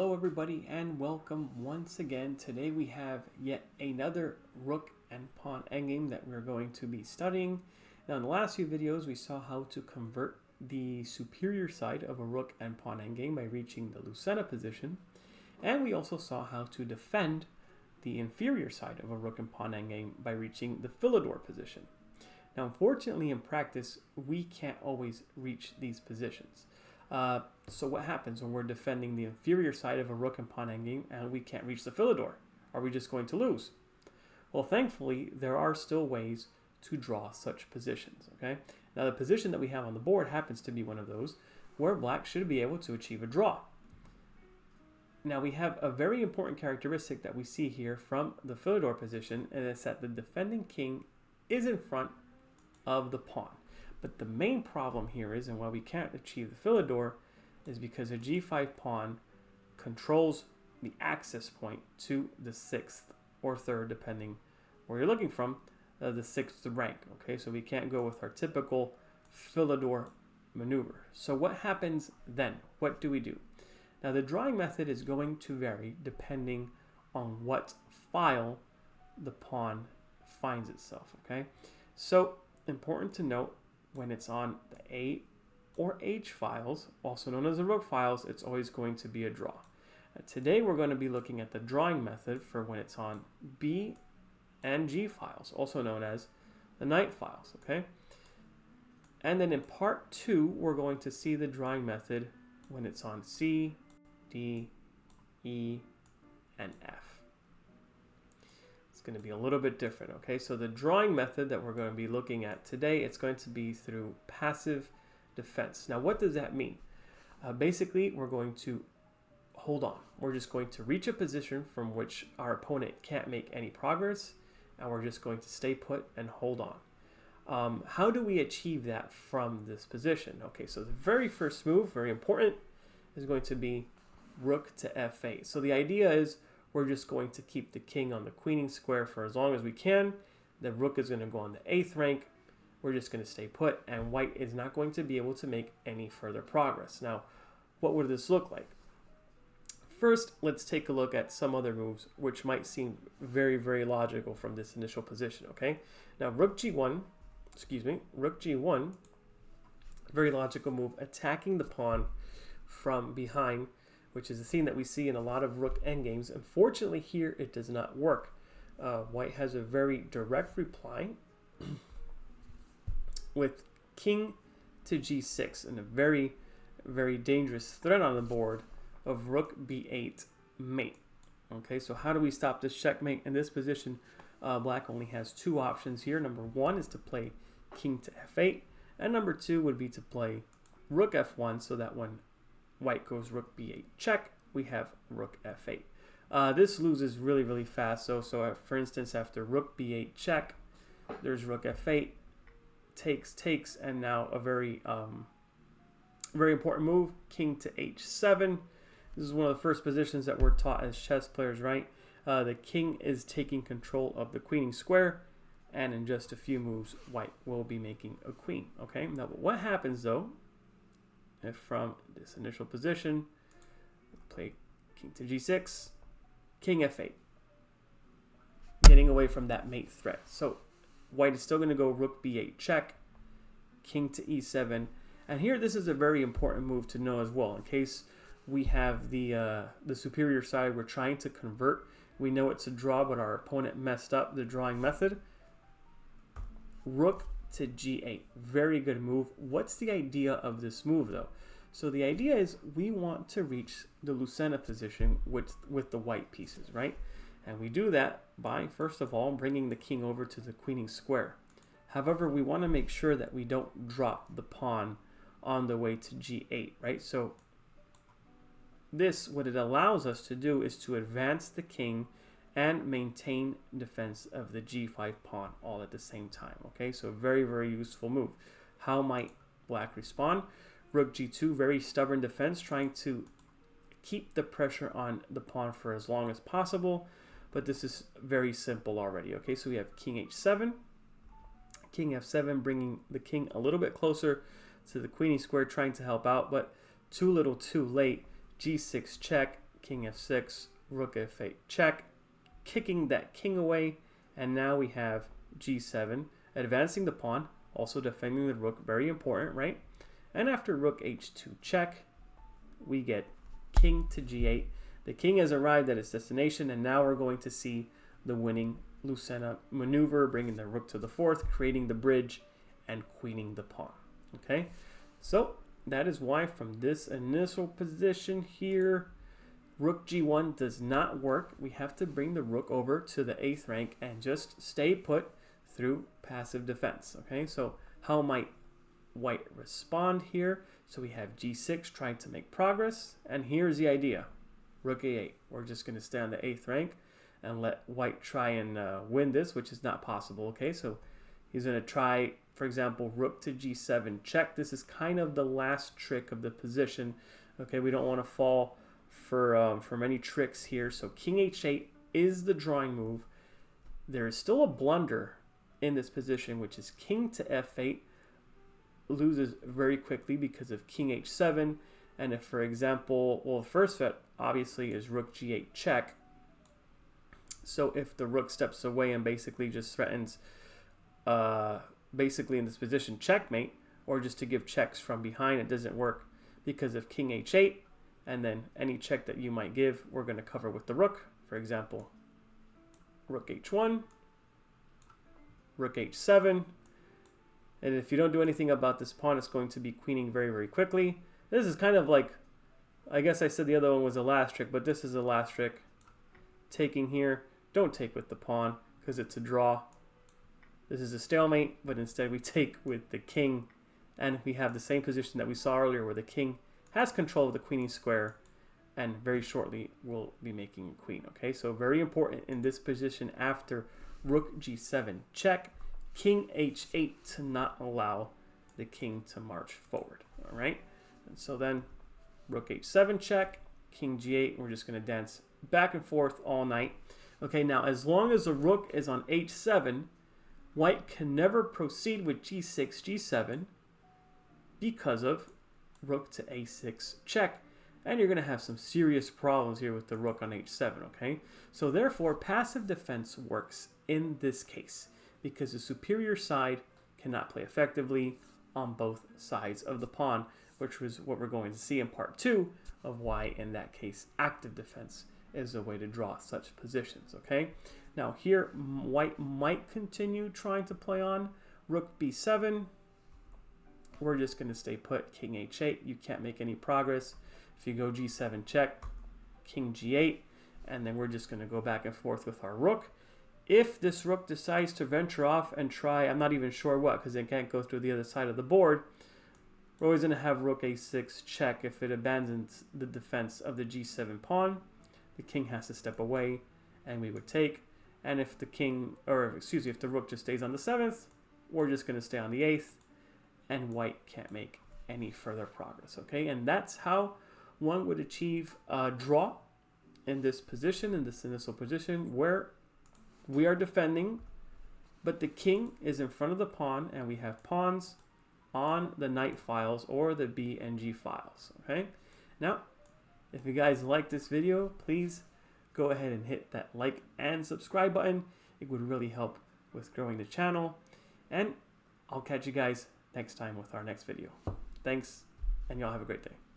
Hello everybody and welcome once again. Today we have yet another rook and pawn endgame that we're going to be studying. Now in the last few videos we saw how to convert the superior side of a rook and pawn endgame by reaching the Lucena position. And we also saw how to defend the inferior side of a rook and pawn endgame by reaching the Philidor position. Now unfortunately in practice we can't always reach these positions. So what happens when we're defending the inferior side of a rook and pawn endgame and we can't reach the Philidor? Are we just going to lose? Well, thankfully, there are still ways to draw such positions, okay? Now, the position that we have on the board happens to be one of those where black should be able to achieve a draw. Now, we have a very important characteristic that we see here from the Philidor position, and it's that the defending king is in front of the pawn. But the main problem here is, and why we can't achieve the Philidor, is because a g5 pawn controls the access point to the 6th or 3rd, depending where you're looking from, the 6th rank. Okay, so we can't go with our typical Philidor maneuver. So what happens then? What do we do? Now the drawing method is going to vary depending on what file the pawn finds itself. Okay, so important to note, when it's on the A or H files, also known as the rook files, it's always going to be a draw. Today we're going to be looking at the drawing method for when it's on B and G files, also known as the knight files, okay? And then in part 2, we're going to see the drawing method when it's on C, D, E, and F. It's going to be a little bit different, okay? So the drawing method that we're going to be looking at today, it's going to be through passive defense. Now, what does that mean? Basically, we're going to hold on. We're just going to reach a position from which our opponent can't make any progress, and we're just going to stay put and hold on. How do we achieve that from this position? Okay, so the very first move, very important, is going to be rook to f8. So the idea is we're just going to keep the king on the queening square for as long as we can. The rook is going to go on the 8th rank. We're just going to stay put, and white is not going to be able to make any further progress. Now, what would this look like? First, let's take a look at some other moves which might seem very, very logical from this initial position, okay? Now, rook g1, very logical move, attacking the pawn from behind, which is a theme that we see in a lot of rook endgames. Unfortunately, here it does not work. White has a very direct reply with king to g6 and a very, very dangerous threat on the board of rook b8 mate. Okay, so how do we stop this checkmate? In this position, black only has two options here. Number one is to play king to f8, and number two would be to play rook f1, so that when white goes rook b8 check, we have rook f8. This loses really, really fast. So for instance, after rook b8 check, there's rook f8, takes, and now a very, very important move, king to h7. This is one of the first positions that we're taught as chess players, right? The king is taking control of the queening square, and in just a few moves, white will be making a queen. Okay, now what happens though? If from this initial position, play king to g6, king f8, getting away from that mate threat. So white is still going to go rook b8 check, king to e7, and here this is a very important move to know as well. In case we have the superior side we're trying to convert, we know it's a draw, but our opponent messed up the drawing method. Rook to g8, very good move. What's the idea of this move though? So the idea is we want to reach the Lucena position with the white pieces, right? And we do that by, first of all, bringing the king over to the queening square. However, we want to make sure that we don't drop the pawn on the way to g8, right? So this, what it allows us to do is to advance the king and maintain defense of the g5 pawn all at the same time, okay? So very, very useful move. How might black respond? Rook g2, very stubborn defense, trying to keep the pressure on the pawn for as long as possible, but this is very simple already, okay? So we have king h7, king f7, bringing the king a little bit closer to the queening square, trying to help out, but too little too late. g6 check, king f6, rook f8 check, kicking that king away, and now we have g7, advancing the pawn, also defending the rook, very important, right? And after rook h2 check, we get king to g8. The king has arrived at its destination, and now we're going to see the winning Lucena maneuver, bringing the rook to the fourth, creating the bridge, and queening the pawn. Okay, so that is why from this initial position here, rook g1 does not work. We have to bring the rook over to the 8th rank and just stay put through passive defense. Okay, so how might white respond here? So we have g6 trying to make progress, and here's the idea. Rook a8. We're just going to stay on the 8th rank and let white try and win this, which is not possible. Okay, so he's going to try, for example, rook to g7 check. This is kind of the last trick of the position. Okay, we don't want to fall for many tricks here. So king h8 is the drawing move. There is still a blunder in this position, which is king to f8 loses very quickly because of king h7. And if, for example, well, the first threat obviously is rook g8 check. So if the rook steps away and basically just threatens, basically in this position, checkmate, or just to give checks from behind, it doesn't work because of king h8. And then any check that you might give, we're going to cover with the rook. For example, rook h1, rook h7. And if you don't do anything about this pawn, it's going to be queening very, very quickly. This is kind of like, I guess I said the other one was the last trick, but this is the last trick. Taking here, don't take with the pawn because it's a draw. This is a stalemate, but instead we take with the king, and we have the same position that we saw earlier where the king has control of the queening square, and very shortly we'll be making a queen. Okay, so very important in this position after rook g7 check, king h8 to not allow the king to march forward. All right, and so then rook h7 check, king g8. We're just going to dance back and forth all night. Okay, now as long as the rook is on h7, white can never proceed with g6, g7 because of rook to a6 check, and you're going to have some serious problems here with the rook on h7. Okay, so therefore passive defense works in this case because the superior side cannot play effectively on both sides of the pawn, which was what we're going to see in part 2 of why in that case active defense is a way to draw such positions. Okay, now here white might continue trying to play on rook b7. We're just going to stay put, king h8. You can't make any progress. If you go g7 check, king g8, and then we're just going to go back and forth with our rook. If this rook decides to venture off and try, I'm not even sure what, because it can't go through the other side of the board, we're always going to have rook a6 check. If it abandons the defense of the g7 pawn, the king has to step away, and we would take. And if the king, or excuse me, if the rook just stays on the 7th, we're just going to stay on the 8th, and white can't make any further progress. Okay, and that's how one would achieve a draw in this position, in this initial position, where we are defending, but the king is in front of the pawn, and we have pawns on the knight files or the B and G files. Okay, now if you guys like this video, please go ahead and hit that like and subscribe button. It would really help with growing the channel, and I'll catch you guys next time with our next video. Thanks, and y'all have a great day.